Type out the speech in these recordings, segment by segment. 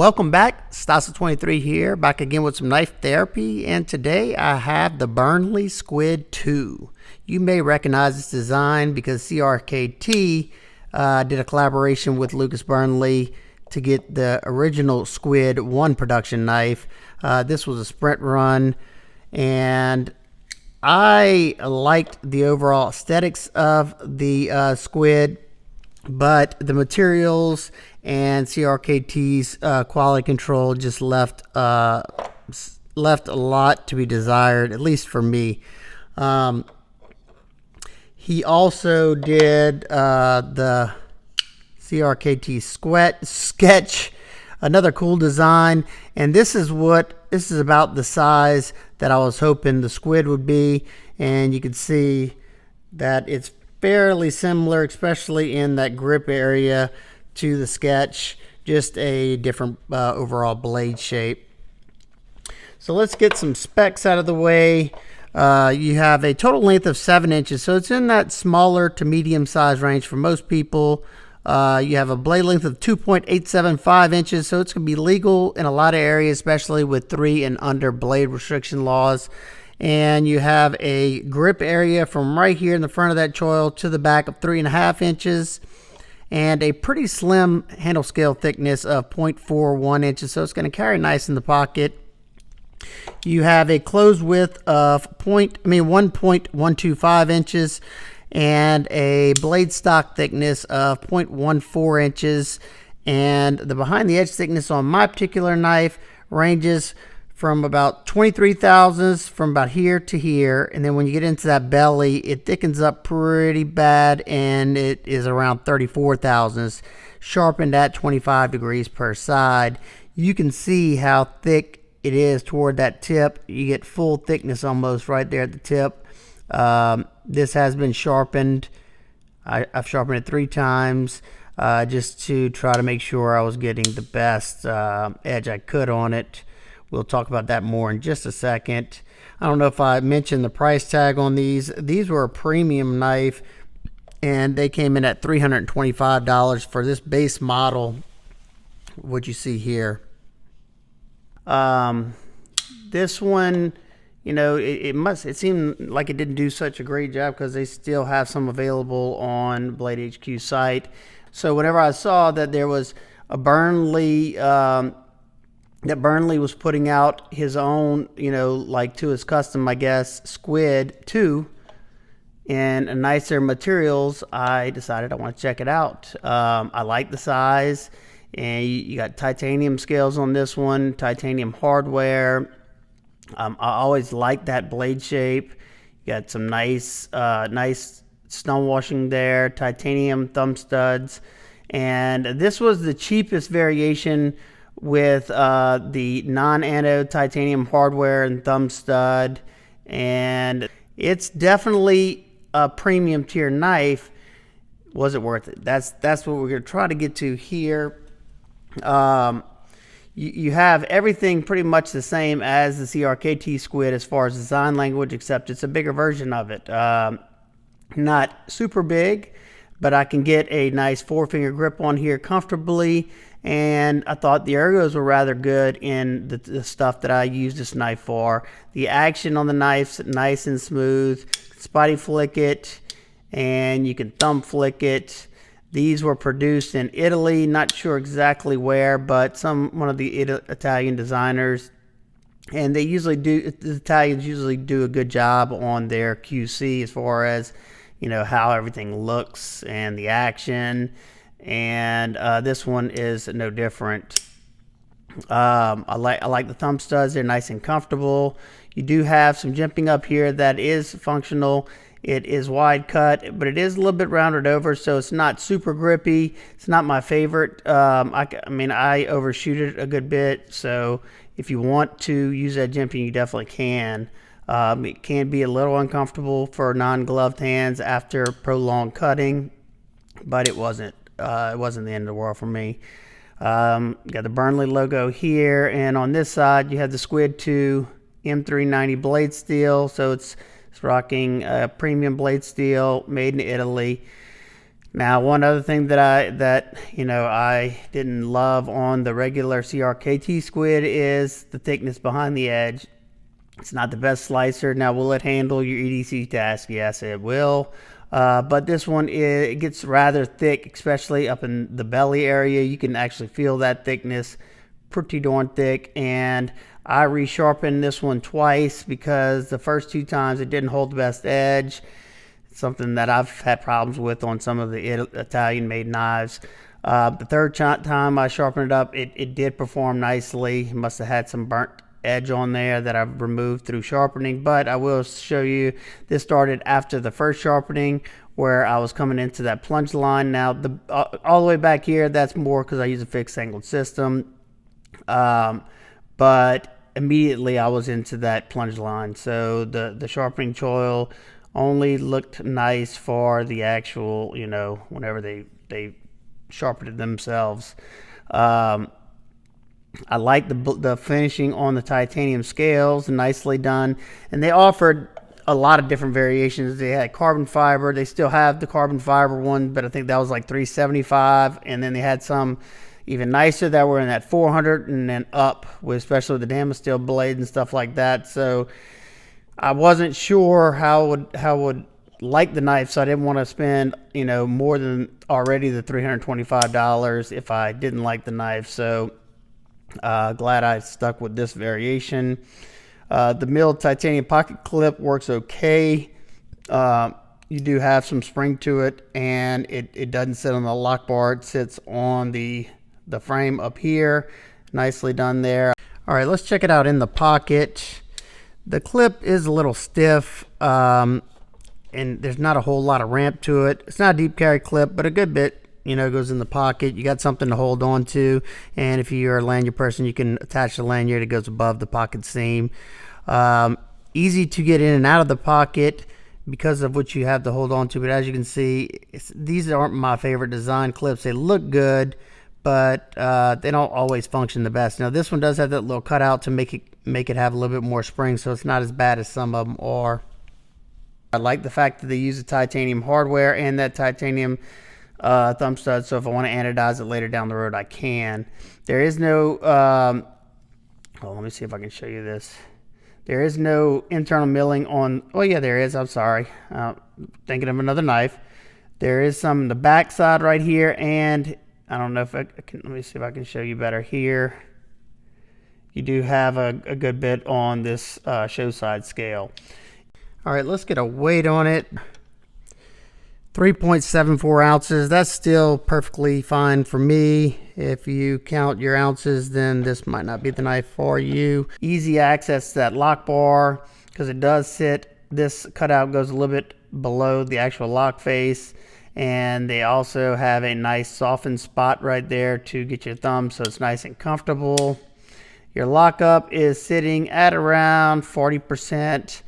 Welcome back. Stasa23 here, back again with some knife therapy, and today I have the BRNLY SQD-2. You may recognize this design because CRKT did a collaboration with Lucas BRNLY to get the original Squid 1 production knife. This was a sprint run, and I liked the overall aesthetics of the Squid, but the materials and CRKT's quality control just left a lot to be desired, at least for me. He also did the CRKT sketch, another cool design, and this is about the size that I was hoping the Squid would be, and you can see that it's fairly similar, especially in that grip area, to the sketch, just a different overall blade shape. So let's get some specs out of the way. You have a total length of 7 inches, so it's in that smaller to medium size range for most people. You have a blade length of 2.875 inches, so it's going to be legal in a lot of areas, especially with 3 and under blade restriction laws. And you have a grip area from right here in the front of that choil to the back of 3.5 inches, and a pretty slim handle scale thickness of 0.41 inches, so it's going to carry nice in the pocket. You have a closed width of 1.125 inches and a blade stock thickness of 0.14 inches, and the behind the edge thickness on my particular knife ranges from about 23 thousandths from about here to here, and then when you get into that belly, it thickens up pretty bad, and it is around 34 thousandths, sharpened at 25 degrees per side. You can see how thick it is toward that tip. You get full thickness almost right there at the tip. This has been sharpened. I've sharpened it 3 times just to try to make sure I was getting the best edge I could on it. We'll talk about that more in just a second. I don't know if I mentioned the price tag on these. These were a premium knife, and they came in at $325 for this base model, what you see here. This one, you know, it seemed like it didn't do such a great job because they still have some available on Blade HQ site. So whenever I saw that there was a BRNLY, that BRNLY was putting out his own, you know, like to his custom, I guess, Squid 2 in nicer materials, I decided I want to check it out. I like the size, and you got titanium scales on this one, titanium hardware. I always like that blade shape. You got some nice stone washing there, titanium thumb studs, and this was the cheapest variation with the non-anode titanium hardware and thumb stud, and it's definitely a premium tier knife. Was it worth it? That's what we're going to try to get to here. You have everything pretty much the same as the CRKT Squid as far as design language, except it's a bigger version of it. Not super big, but I can get a nice 4-finger grip on here comfortably, and I thought the ergos were rather good in the stuff that I use this knife for. The action on the knife's nice and smooth. Spotty flick it, and you can thumb flick it. These were produced in Italy, not sure exactly where, but one of the Italian designers, and the Italians usually do a good job on their QC as far as, you know, how everything looks and the action, and this one is no different. I like the thumb studs. They're nice and comfortable. You do have some jimping up here that is functional. It is wide cut, but it is a little bit rounded over, so it's not super grippy. It's not my favorite. I mean, I overshoot it a good bit, so if you want to use that jimping, you definitely can. It can be a little uncomfortable for non-gloved hands after prolonged cutting, but it wasn't the end of the world for me. Got the BRNLY logo here, and on this side you have the Squid 2 M390 blade steel, so it's rocking a premium blade steel made in Italy. Now, one other thing that I didn't love on the regular CRKT Squid is the thickness behind the edge. It's not the best slicer. Now, will it handle your EDC task? Yes, it will. But this one, it gets rather thick, especially up in the belly area. You can actually feel that thickness, pretty darn thick. And I resharpened this one twice because the first 2 times it didn't hold the best edge. Something that I've had problems with on some of the Italian-made knives. The third time I sharpened it up, it did perform nicely. It must have had some burnt edge on there that I've removed through sharpening, but I will show you this started after the first sharpening where I was coming into that plunge line. Now, all the way back here, that's more because I use a fixed angled system, but immediately I was into that plunge line. So the sharpening choil only looked nice for the actual, whenever they sharpened it themselves. I like the finishing on the titanium scales, nicely done. And they offered a lot of different variations. They had carbon fiber. They still have the carbon fiber one, but I think that was like $375. And then they had some even nicer that were in that 400 and then up, especially with the Damasteel blade and stuff like that. So I wasn't sure how I would like the knife, so I didn't want to spend, more than already the $325 if I didn't like the knife. So glad I stuck with this variation. The milled titanium pocket clip works okay. You do have some spring to it, and it doesn't sit on the lock bar. It sits on the frame up here. Nicely done there. All right, let's check it out in the pocket. The clip is a little stiff, and there's not a whole lot of ramp to it. It's not a deep carry clip, but a good bit, goes in the pocket. You got something to hold on to, and if you're a lanyard person, you can attach the lanyard. It goes above the pocket seam. Easy to get in and out of the pocket because of what you have to hold on to, but as you can see, these aren't my favorite design clips. They look good, but they don't always function the best. Now, this one does have that little cutout to make it have a little bit more spring, so it's not as bad as some of them are. I like the fact that they use the titanium hardware and that titanium thumb stud, so if I want to anodize it later down the road, I can. There is no, let me see if I can show you this. There is no internal milling on, oh yeah, there is, I'm sorry. Thinking of another knife. There is some in the back side right here, and I don't know if I can, let me see if I can show you better here. You do have a good bit on this show side scale. All right, let's get a weight on it. 3.74 ounces. That's still perfectly fine for me. If you count your ounces, then this might not be the knife for you. Easy access to that lock bar because it does sit. This cutout goes a little bit below the actual lock face. And they also have a nice softened spot right there to get your thumb, so it's nice and comfortable. Your lockup is sitting at around 40%.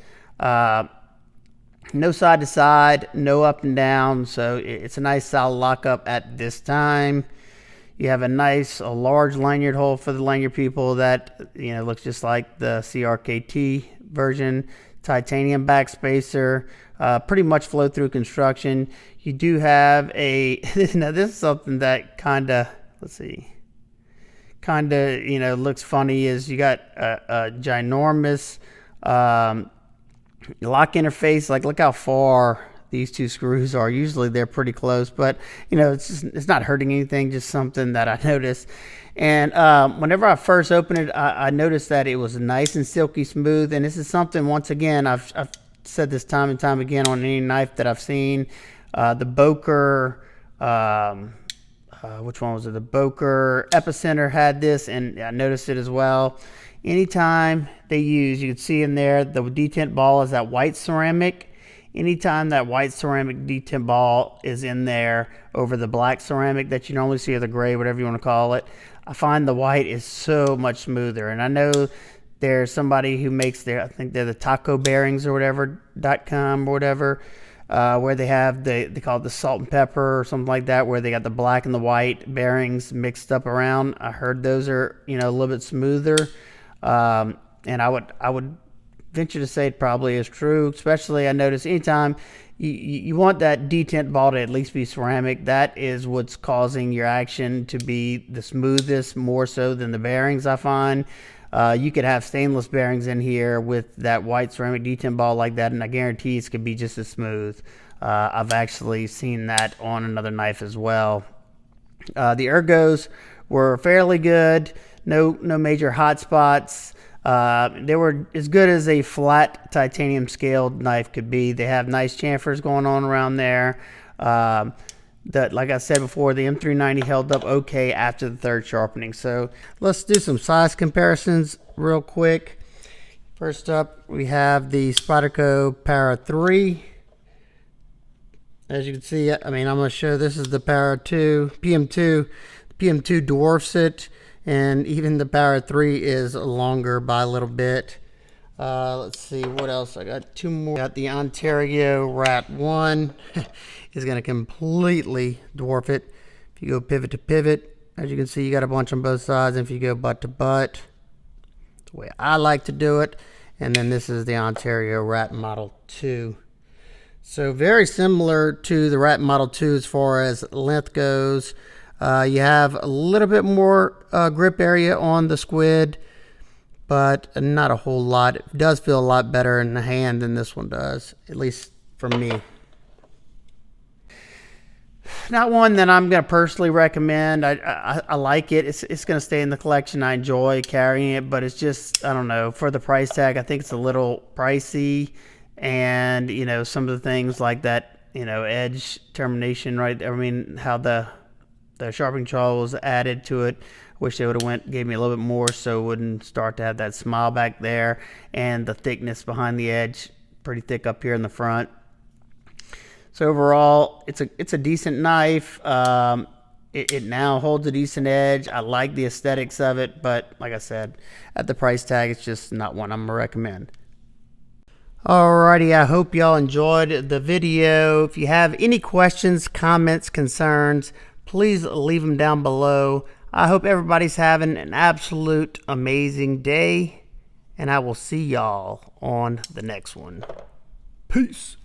No side to side, no up and down, so it's a nice solid lockup at this time. You have a large lanyard hole for the lanyard people that looks just like the CRKT version. Titanium back spacer, pretty much flow through construction. You do have a now this is something that kind of looks funny. Is you got a ginormous lock interface. Like, look how far these two screws are. Usually they're pretty close, but it's not hurting anything, just something that I noticed. And whenever I first opened it, I noticed that it was nice and silky smooth. And this is something, once again, I've said this time and time again on any knife that I've seen. The Boker, which one was it? The Boker Epicenter had this, and I noticed it as well. Anytime they use, you can see in there, the detent ball is that white ceramic. Anytime that white ceramic detent ball is in there over the black ceramic that you normally see, or the gray, whatever you want to call it, I find the white is so much smoother. And I know there's somebody who makes I think they're the taco bearings or whatever.com or whatever, where they have they call it the salt and pepper or something like that, where they got the black and the white bearings mixed up around. I heard those are a little bit smoother, and I would venture to say it probably is true. Especially I notice anytime you want that detent ball to at least be ceramic. That is what's causing your action to be the smoothest, more so than the bearings, I find. You could have stainless bearings in here with that white ceramic detent ball like that, and I guarantee it's going to be just as smooth. I've actually seen that on another knife as well. The ergos were fairly good. No major hot spots. They were as good as a flat titanium scaled knife could be. They have nice chamfers going on around there. Like I said before, the M390 held up okay after the third sharpening. So let's do some size comparisons real quick. First up, we have the Spyderco Para 3. As you can see, I mean, I'm going to show this is the Para 2, PM2. The PM2 dwarfs it, and even the Para 3 is longer by a little bit. Let's see what else. I got two more. Got the Ontario Rat 1 is going to completely dwarf it. If you go pivot to pivot, as you can see, you got a bunch on both sides. And if you go butt to butt, the way I like to do it. And then this is the Ontario Rat Model 2. So very similar to the Rat Model 2 as far as length goes. You have a little bit more grip area on the Squid, but not a whole lot. It does feel a lot better in the hand than this one does, at least for me. Not one that I'm going to personally recommend. I like it. It's going to stay in the collection. I enjoy carrying it, but it's just, I don't know, for the price tag, I think it's a little pricey. And, you know, some of the things like that, you know, edge termination, right? I mean, how the sharpening trawl was added to it. Wish they would have gave me a little bit more so it wouldn't start to have that smile back there. And the thickness behind the edge, pretty thick up here in the front. So overall, it's a decent knife. It now holds a decent edge. I like the aesthetics of it, but like I said, at the price tag, it's just not one I'm going to recommend. Alrighty, I hope y'all enjoyed the video. If you have any questions, comments, concerns, please leave them down below. I hope everybody's having an absolute amazing day, and I will see y'all on the next one. Peace.